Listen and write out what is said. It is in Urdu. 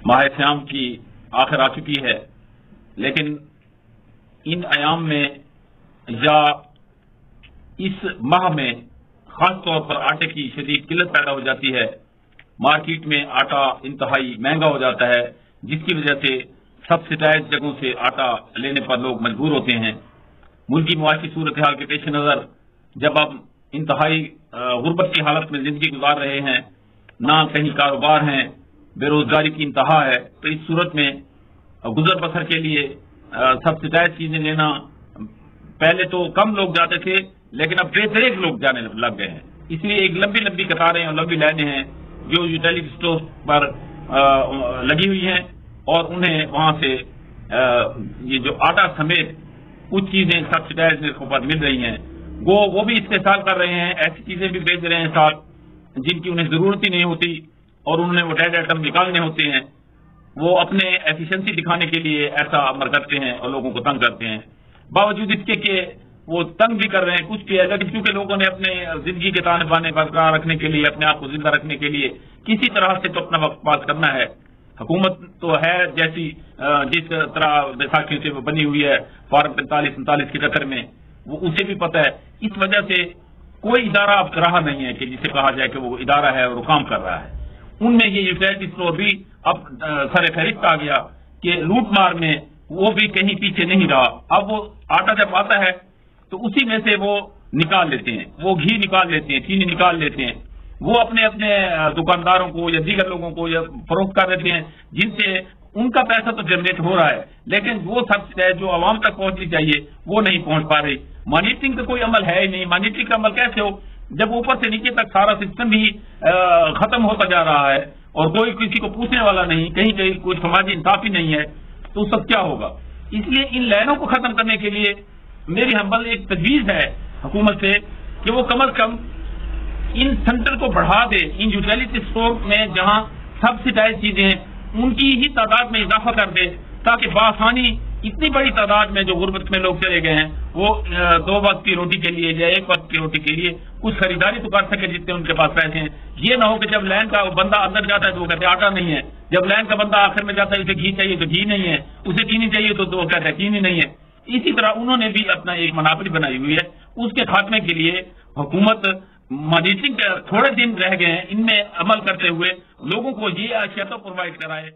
ماہ سیام کی آخر آ چکی ہے، لیکن ان ایام میں یا اس ماہ میں خاص طور پر آٹے کی شدید قلت پیدا ہو جاتی ہے۔ مارکیٹ میں آٹا انتہائی مہنگا ہو جاتا ہے، جس کی وجہ سے سبسڈائز جگہوں سے آٹا لینے پر لوگ مجبور ہوتے ہیں۔ ملکی معاشی صورتحال کے پیش نظر جب ہم انتہائی غربت کی حالت میں زندگی گزار رہے ہیں، نہ کہیں کاروبار ہیں، بے روزگاری کی انتہا ہے، تو اس صورت میں گزر بسر کے لیے سبسڈائز چیزیں لینا، پہلے تو کم لوگ جاتے تھے لیکن اب بے دریک لوگ جانے لگ گئے ہیں۔ اس لیے ایک لمبی لمبی قطاریں اور لمبی لائنیں ہیں جو یوٹیلیٹی اسٹور پر لگی ہوئی ہیں، اور انہیں وہاں سے یہ جو آٹا سمیت کچھ چیزیں سبسڈائز پر مل رہی ہیں، وہ بھی استحصال کر رہے ہیں، ایسی چیزیں بھی بیچ رہے ہیں ساتھ جن کی انہیں ضرورت ہی نہیں ہوتی، اور انہیں وہ ڈیڈ آئٹم نکالنے ہوتے ہیں۔ وہ اپنے ایفیشنسی دکھانے کے لیے ایسا عمل کرتے ہیں اور لوگوں کو تنگ کرتے ہیں۔ باوجود اس کے کہ وہ تنگ بھی کر رہے ہیں، کچھ بھی ہے، لیکن کیونکہ لوگوں نے اپنے زندگی کے تانے بانے برقرار رکھنے کے لیے، اپنے آپ کو زندہ رکھنے کے لیے کسی طرح سے تو اپنا وقت پاس کرنا ہے۔ حکومت تو ہے جیسی جس طرح بیساکھی سے وہ بنی ہوئی ہے فارم 45-47 کے چکر میں، وہ اسے بھی پتہ ہے۔ اس وجہ سے کوئی ادارہ اب رہا نہیں ہے کہ جسے کہا جائے کہ وہ ادارہ ہے اور وہ کام کر رہا ہے۔ ان میں یہ یوٹیلیٹی اسٹور بھی اب سر فہرست آ گیا کہ لوٹ مار میں وہ بھی کہیں پیچھے نہیں رہا۔ اب وہ آٹا جب آتا ہے تو اسی میں سے وہ نکال لیتے ہیں، وہ گھی نکال لیتے ہیں، چینی نکال لیتے ہیں، وہ اپنے دکانداروں کو یا دیگر لوگوں کو یا فروخت کر دیتے ہیں، جن سے ان کا پیسہ تو جنریٹ ہو رہا ہے، لیکن وہ سب جو عوام تک پہنچنی چاہیے وہ نہیں پہنچ پا رہی۔ مانیٹرنگ کا کوئی عمل ہے ہی نہیں۔ مانیٹرنگ کا عمل کیسے ہو جب اوپر سے نیچے تک سارا سسٹم ہی ختم ہوتا جا رہا ہے اور کوئی کسی کو پوچھنے والا نہیں، کہیں کوئی سماجی انصاف ہی نہیں ہے، تو اس وقت کیا ہوگا؟ اس لیے ان لائنوں کو ختم کرنے کے لیے میری ہمبل ایک تجویز ہے حکومت سے کہ وہ کم از کم ان سینٹر کو بڑھا دے، ان یوٹیلیٹی اسٹور میں جہاں سبسڈائز چیزیں ہیں ان کی ہی تعداد میں اضافہ کر دے، تاکہ بآسانی اتنی بڑی تعداد میں جو غربت میں لوگ چلے گئے ہیں وہ 2 وقت کی روٹی کے لیے یا 1 وقت کی روٹی کے لیے کچھ خریداری تو کر سکے جتنے ان کے پاس پیسے ہیں۔ یہ نہ ہو کہ جب لائن کا بندہ اندر جاتا ہے تو وہ کہتے ہیں آٹا نہیں ہے، جب لائن کا بندہ آخر میں جاتا ہے اسے گھی چاہیے تو گھی نہیں ہے، اسے چینی چاہیے تو وہ کہتا ہے چینی نہیں ہے۔ اسی طرح انہوں نے بھی اپنا ایک منافری بنائی ہوئی ہے، اس کے خاتمے کے لیے حکومت مانیٹرنگ کے تھوڑے دن رہ گئے ہیں، ان میں عمل کرتے ہوئے لوگوں کو یہ اشیاء تو پرووائڈ کرائے۔